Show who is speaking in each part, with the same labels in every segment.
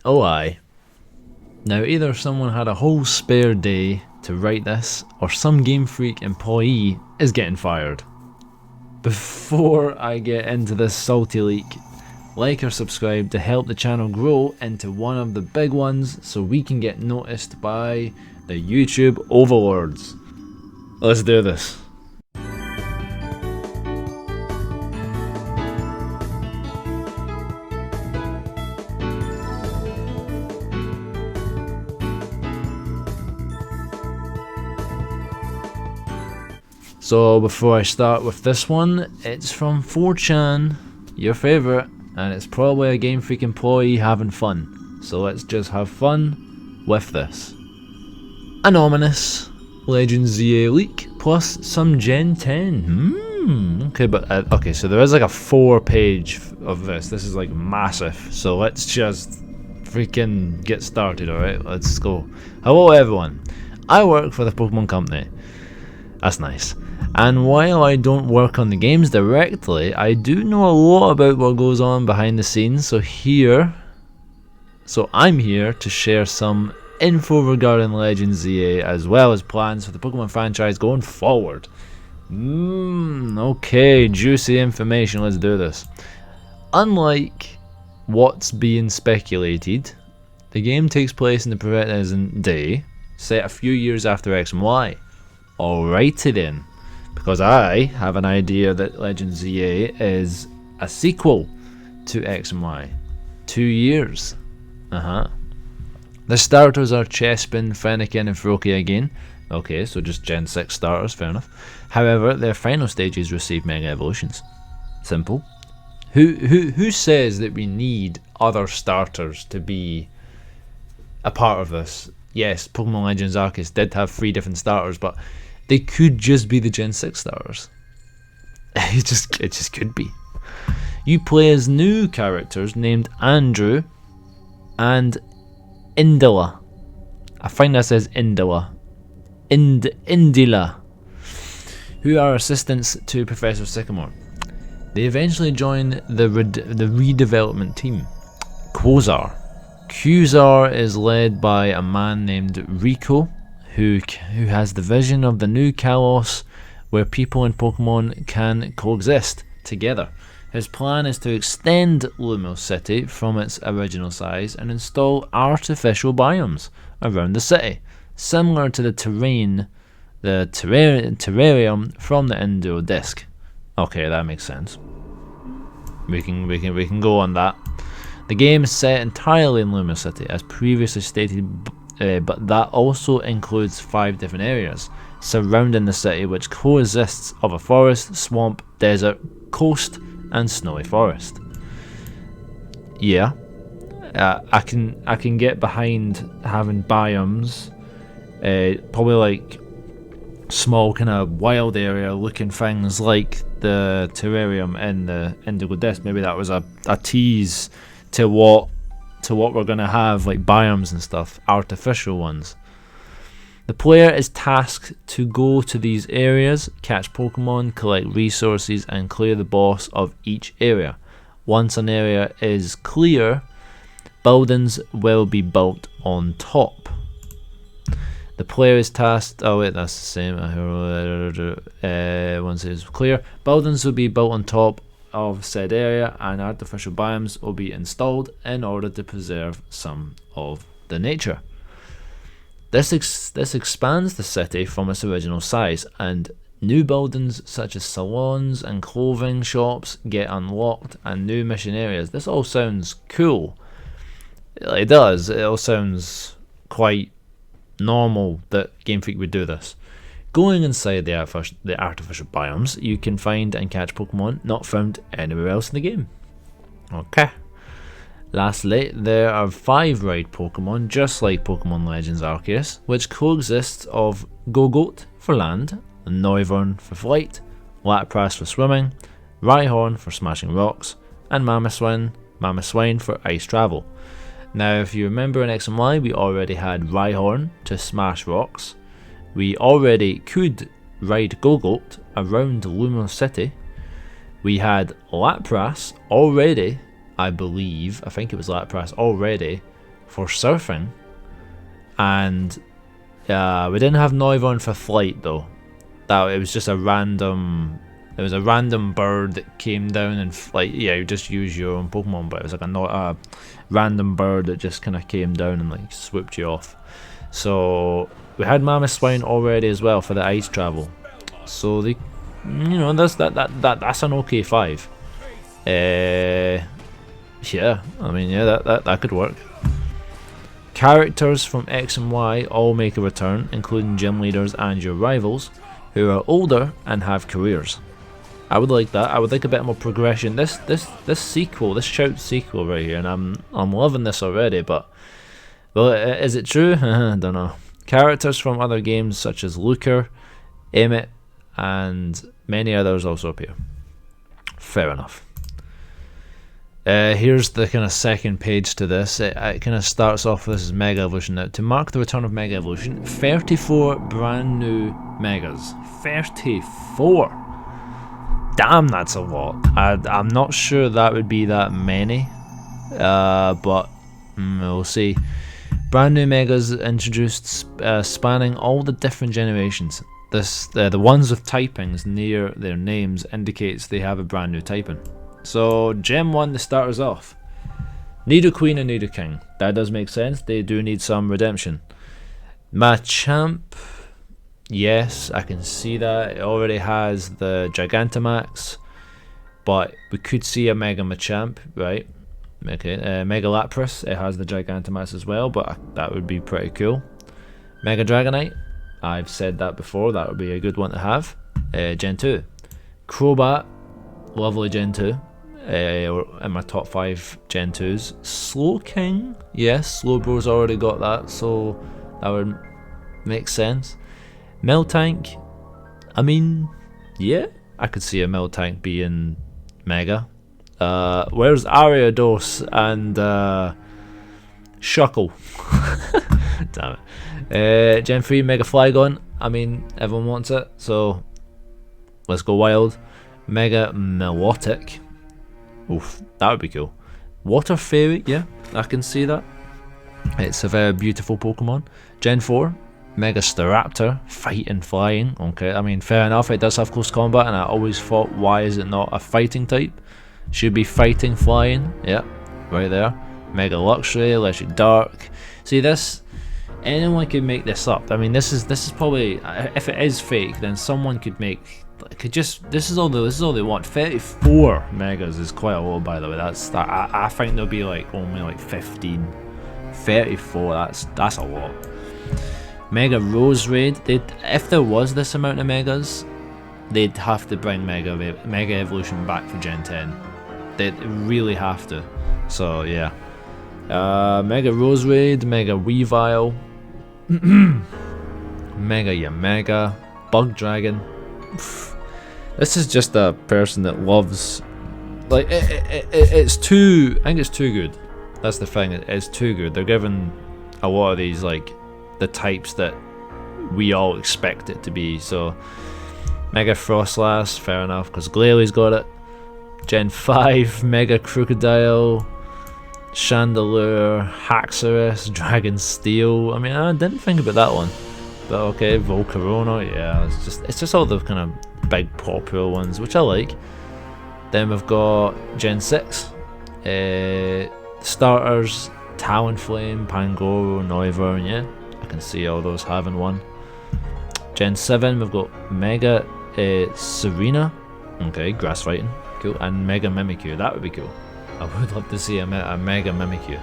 Speaker 1: Oh aye. Now either someone had a whole spare day to write this, or some Game Freak employee is getting fired. Before I get into this salty leak, like or subscribe to help the channel grow into one of the big ones so we can get noticed by the YouTube overlords. Let's do this. So before I start with this one, it's from 4chan, your favourite, and it's probably a Game Freak employee having fun. So let's just have fun with this. An ominous Legends ZA leak plus some Gen 10. Okay, but okay, so there is like a 4-page of this. This is like massive. So let's just freaking get started, alright? Let's go. Hello everyone. I work for the Pokemon company. That's nice. And while I don't work on the games directly, I do know a lot about what goes on behind the scenes, so I'm here to share some info regarding Legends ZA as well as plans for the Pokemon franchise going forward. Okay, juicy information, let's do this. Unlike what's being speculated, the game takes place in the present day, set a few years after X and Y. Alrighty then, because I have an idea that Legends ZA is a sequel to X and Y. 2 years. The starters are Chespin, Fennekin and Froakie again. Okay, so just Gen 6 starters, fair enough. However, their final stages receive Mega Evolutions. Simple. Who says that we need other starters to be a part of this? Yes, Pokemon Legends Arceus did have 3 different starters, but they could just be the Gen 6 starters. It just could be. You play as new characters named Andrew and Indila. I find that says Indila. Indila. Who are assistants to Professor Sycamore. They eventually join the redevelopment team. Quasar is led by a man named Rico, who has the vision of the new Kalos where people and Pokemon can coexist together. His plan is to extend Lumos City from its original size and install artificial biomes around the city, similar to the terrarium from the Indo disc. Okay, that makes sense. We can go on that. The game is set entirely in Lumos City, as previously stated, but that also includes 5 different areas surrounding the city, which consists of a forest, swamp, desert, coast, and snowy forest. Yeah, I can get behind having biomes, probably like small kind of wild area looking things like the terrarium in the Indigo Disc. Maybe that was a tease to what we're gonna have, like biomes and stuff, artificial ones. The player is tasked to go to these areas, catch Pokemon, collect resources, and clear the boss of each area. Once an area is clear, buildings will be built on top. The player is tasked. Oh wait, that's the same. Once it is clear, buildings will be built on top of said area, and artificial biomes will be installed in order to preserve some of the nature. This expands the city from its original size, and new buildings such as salons and clothing shops get unlocked, and new mission areas. This all sounds cool. It does. It all sounds quite normal that Game Freak would do this. Going inside the artificial biomes, you can find and catch Pokemon not found anywhere else in the game. Okay. Lastly, there are 5 ride Pokemon, just like Pokemon Legends Arceus, which consists of Gogoat for land, Noivern for flight, Lapras for swimming, Rhyhorn for smashing rocks, and Mamoswine for ice travel. Now, if you remember in X and Y, we already had Rhyhorn to smash rocks. We already could ride Gogoat around Lumos City. We had Lapras already, I think it was Lapras already, for surfing, and we didn't have Noivern for flight though. That it was just a random. It was a random bird that came down and you just use your own Pokemon, but it was like a random bird that just kind of came down and like swooped you off. So we had Mamoswine already as well for the ice travel. So they, that's an okay 5. Yeah, I mean, yeah, that could work. Characters from X and Y all make a return, including gym leaders and your rivals, who are older and have careers. I would like that. I would like a bit more progression. This sequel, this Shout sequel right here, and I'm loving this already. But well, is it true? I don't know. Characters from other games such as Luker, Emmett, and many others also appear. Fair enough. Here's the kind of second page to this. It kind of starts off with this is Mega Evolution. Now, to mark the return of Mega Evolution, 34 brand new Megas. 34! Damn, that's a lot. I'm not sure that would be that many, but we'll see. Brand new Megas introduced, spanning all the different generations. The ones with typings near their names indicates they have a brand new typing. So Gem 1 to start us off. Nidoqueen and Nidoking. That does make sense. They do need some redemption. Machamp. Yes, I can see that. It already has the Gigantamax, but we could see a Mega Machamp, right? Okay, Mega Lapras, it has the Gigantamax as well, but that would be pretty cool. Mega Dragonite, I've said that before, that would be a good one to have. Gen 2. Crobat, lovely Gen 2. In my top 5 Gen 2s. Slowking, yes, Slowbro's already got that, so that would make sense. Miltank, I mean, yeah, I could see a Miltank being Mega. Where's Ariados and Shuckle? Damn it. Gen 3 Mega Flygon, I mean, everyone wants it, so let's go wild. Mega Milotic, oof, that would be cool. Water Fairy, yeah, I can see that. It's a very beautiful Pokemon. Gen 4 Mega Staraptor, fighting, flying. Okay, I mean, fair enough, it does have close combat, and I always thought, why is it not a fighting type? Should be fighting, flying. Yeah, right there. Mega Luxray, Electric Dark. See this? Anyone could make this up. I mean, this is probably, if it is fake, then someone could make. This is all they want. 34 megas is quite a lot, by the way. I think there'll be like only like 15. 34. That's a lot. Mega Rose Raid. If there was this amount of megas, they'd have to bring Mega Evolution back for Gen 10. They'd really have to. So yeah. Mega Rose Raid, Mega Weavile, Mega Yamega, Bug Dragon. This is just a person that loves, like, it's too, I think it's too good. That's the thing, it's too good. They're giving a lot of these, like, the types that we all expect it to be. So Mega Frostlass, fair enough, because Glalie got it. Gen 5, Mega Crocodile, Chandelure, Haxorus, Dragon Steel. I mean, I didn't think about that one, but okay. Volcarona, yeah, it's just all the kind of big popular ones, which I like. Then we've got Gen 6, starters, Talonflame, Pangoro, Noivern, yeah, I can see all those having one. Gen 7, we've got Mega Serena, okay, Grass Fighting, cool, and Mega Mimikyu, that would be cool. I would love to see a Mega Mimikyu.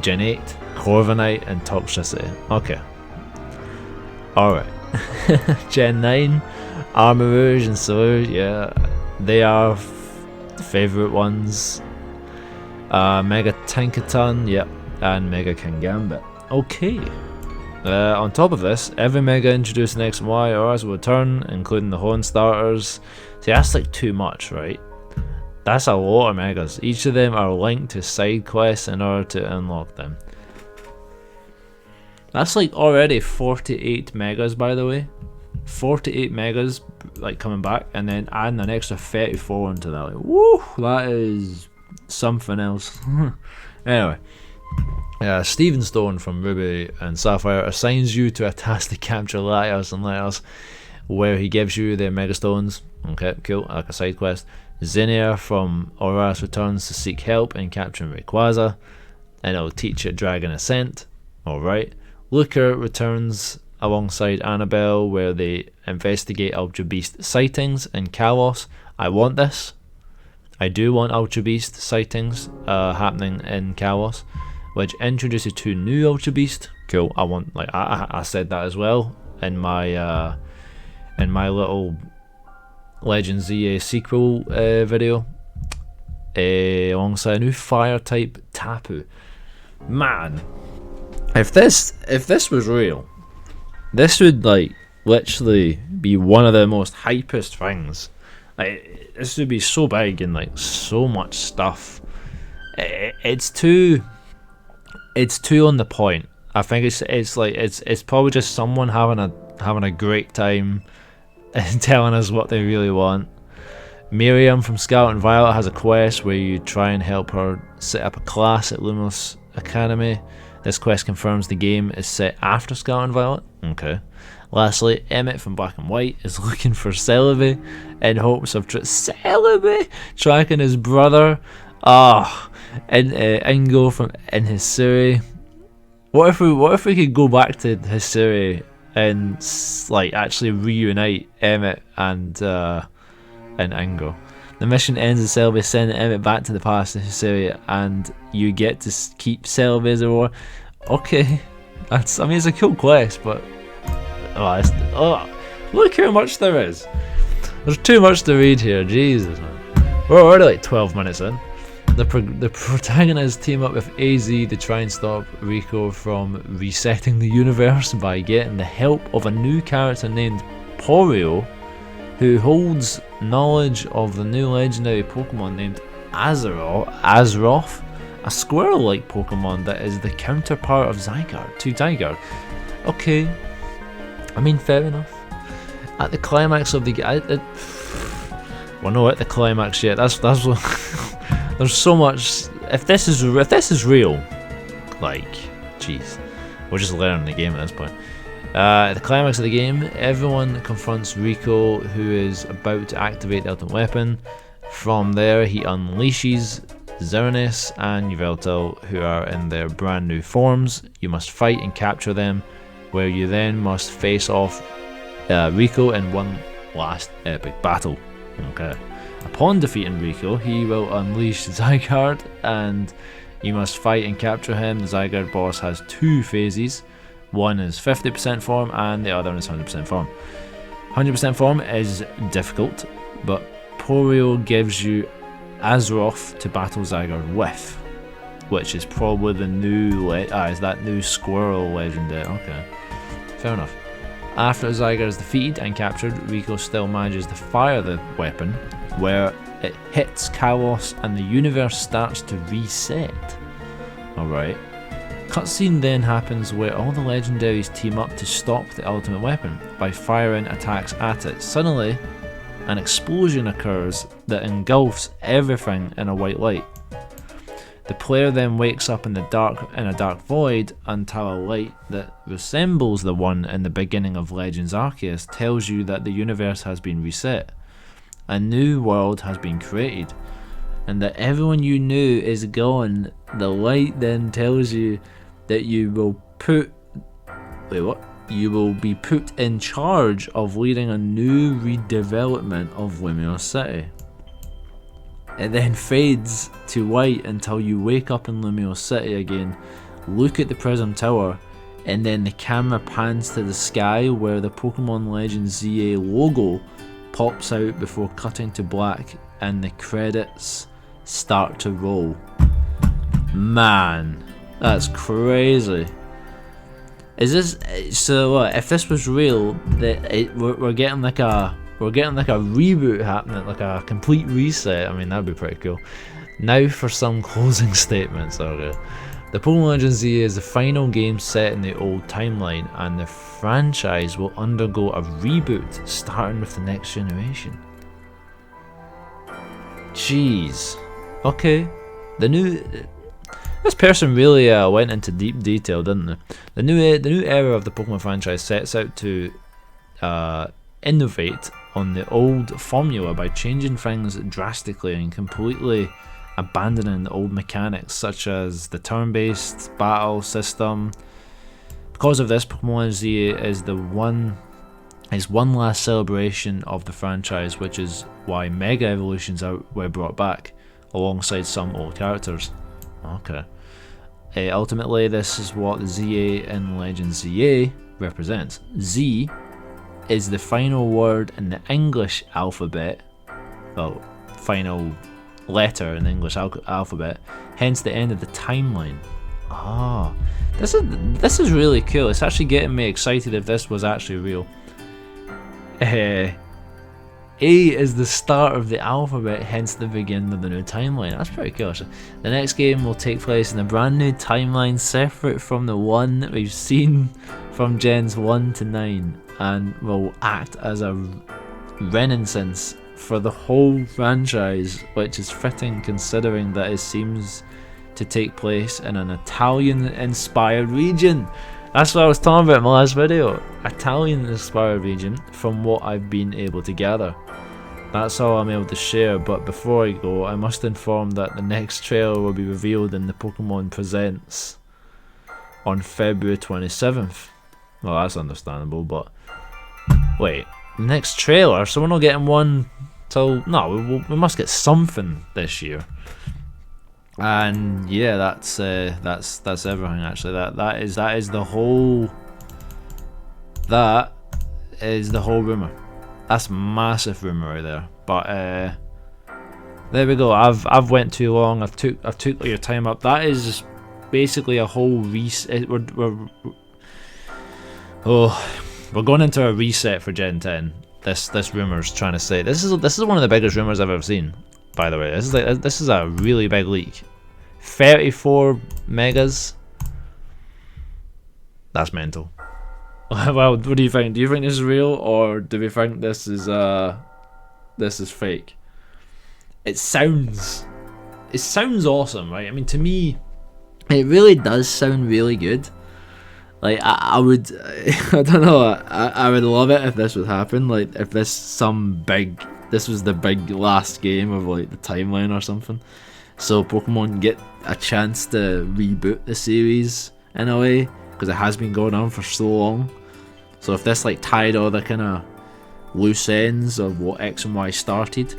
Speaker 1: Gen 8, Corviknight and Toxtricity. Okay. Alright. Gen 9, Armarouge and Surge, yeah. They are favourite ones. Mega Tinkaton, yep. And Mega Kingambit. Okay. On top of this, every Mega introduced in X and Y or R's will return, including the Horn starters. See, that's like too much, right? That's a lot of megas. Each of them are linked to side quests in order to unlock them. That's like already 48 megas, by the way. 48 megas like coming back, and then adding an extra 34 onto that. Like, woo, that is something else. Anyway, Steven Stone from Ruby and Sapphire assigns you to a task to capture Latios and Latios, where he gives you the Mega Stones. Okay, cool, like a side quest. Zinnia from Auroras returns to seek help in capturing Rayquaza, and it'll teach you Dragon Ascent. Alright. Luca returns alongside Annabelle, where they investigate Ultra Beast sightings in Kalos. I want this. I do want Ultra Beast sightings happening in Kalos, which introduces 2 new Ultra Beast. Cool. I want, like, I said that as well in my little Legends ZA sequel video, alongside a new fire type Tapu. Man, if this was real, this would like literally be one of the most hypest things. Like, this would be so big and like so much stuff. It's too on the point. I think it's probably just someone having a great time and telling us what they really want. Miriam from Scarlet and Violet has a quest where you try and help her set up a class at Lumos Academy. This quest confirms the game is set after Scarlet and Violet. Okay. Lastly, Emmett from Black and White is looking for Celebi in hopes of tracking his brother. And Ingo from in Hisui. What if we could go back to Hisui and like actually reunite Emmett and Ingo? The mission ends with Celebi sending Emmett back to the past to Hisui, and you get to keep Celebi as a war. Okay, it's a cool quest, but look how much there is. There's too much to read here. Jesus, man. We're already like 12 minutes in. The protagonists team up with AZ to try and stop Rico from resetting the universe by getting the help of a new character named Porio, who holds knowledge of the new legendary Pokemon named Azeroth, a squirrel-like Pokemon that is the counterpart of Zygarde. Okay, I mean, fair enough. At the climax of the we're not at the climax yet. That's what. There's so much. If this is real, like, jeez, we're just learning the game at this point. At the climax of the game, everyone confronts Rico, who is about to activate the ultimate weapon. From there, he unleashes Xerneas and Yveltal, who are in their brand new forms. You must fight and capture them, where you then must face off Rico in one last epic battle. Okay. Upon defeating Rico, he will unleash Zygarde, and you must fight and capture him. The Zygarde boss has 2 phases. One is 50% form, and the other is 100% form. 100% form is difficult, but Porio gives you Azeroth to battle Zygarde with, which is probably the new is that new squirrel legendary. Okay, fair enough. After Zygarde is defeated and captured, Rico still manages to fire the weapon, where it hits Kalos and the universe starts to reset. Alright. Cutscene then happens where all the legendaries team up to stop the ultimate weapon by firing attacks at it. Suddenly, an explosion occurs that engulfs everything in a white light. The player then wakes up in a dark void until a light that resembles the one in the beginning of Legends Arceus tells you that the universe has been reset. A new world has been created, and that everyone you knew is gone. The light then tells you that you will be put in charge of leading a new redevelopment of Lumiose City. It then fades to white until you wake up in Lumiose City again, look at the Prism Tower, and then the camera pans to the sky where the Pokemon Legends ZA logo pops out before cutting to black and the credits start to roll. Man, that's crazy. Is this so? If this was real, we're getting like a reboot happening, like a complete reset. I mean, that'd be pretty cool. Now for some closing statements. Okay. The Pokemon Legends ZA is the final game set in the old timeline, and the franchise will undergo a reboot starting with the next generation. Jeez. Okay. The This person really went into deep detail, didn't they? The new era of the Pokemon franchise sets out to innovate on the old formula by changing things drastically and completely abandoning the old mechanics, such as the turn-based battle system. Because of this, Pokemon Z is one last celebration of the franchise, which is why Mega Evolutions were brought back alongside some old characters. Okay. Ultimately, this is what the ZA in Legend ZA represents. Z is the final word in the English alphabet, well, final letter in the English alphabet, hence the end of the timeline. Ah, this is really cool. It's actually getting me excited if this was actually real. A is the start of the alphabet, hence the beginning of the new timeline. That's pretty cool, actually. The next game will take place in a brand new timeline separate from the one that we've seen from Gens 1 to 9, and will act as a renaissance for the whole franchise, which is fitting considering that it seems to take place in an Italian-inspired region. That's what I was talking about in my last video. Italian-inspired region, from what I've been able to gather. That's all I'm able to share, but before I go, I must inform that the next trailer will be revealed in the Pokemon Presents on February 27th. Well, that's understandable, but... Wait, the next trailer? So we're not getting one till... No, we must get something this year. And yeah, that's everything actually. That is the whole rumor. That's massive rumor right there. But there we go. I've went too long. I've took your time up. That is basically a whole reset. We're going into a reset for Gen 10. This rumor's trying to say this is one of the biggest rumors I've ever seen. By the way, this is a really big leak. 34 megas. That's mental. Well, what do you think? Do you think this is real, or do we think this is fake? It sounds awesome, right? I mean, to me, it really does sound really good. Like I would, I don't know. I would love it if this would happen. Like if this was the big last game of like the timeline or something, so Pokemon get a chance to reboot the series in a way, because it has been going on for so long. So if this like tied all the kind of loose ends of what X and Y started,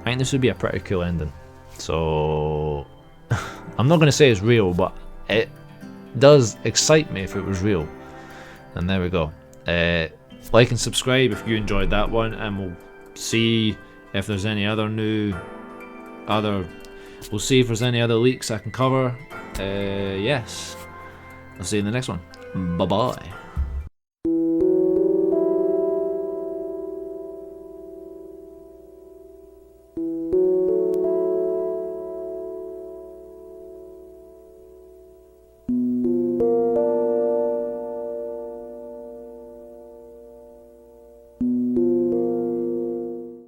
Speaker 1: I think this would be a pretty cool ending. So I'm not going to say it's real, but it does excite me if it was real. And there we go. Like and subscribe if you enjoyed that one, and we'll see if there's any other we'll see if there's any other leaks I can cover. Yes, I'll see you in the next one. Bye bye.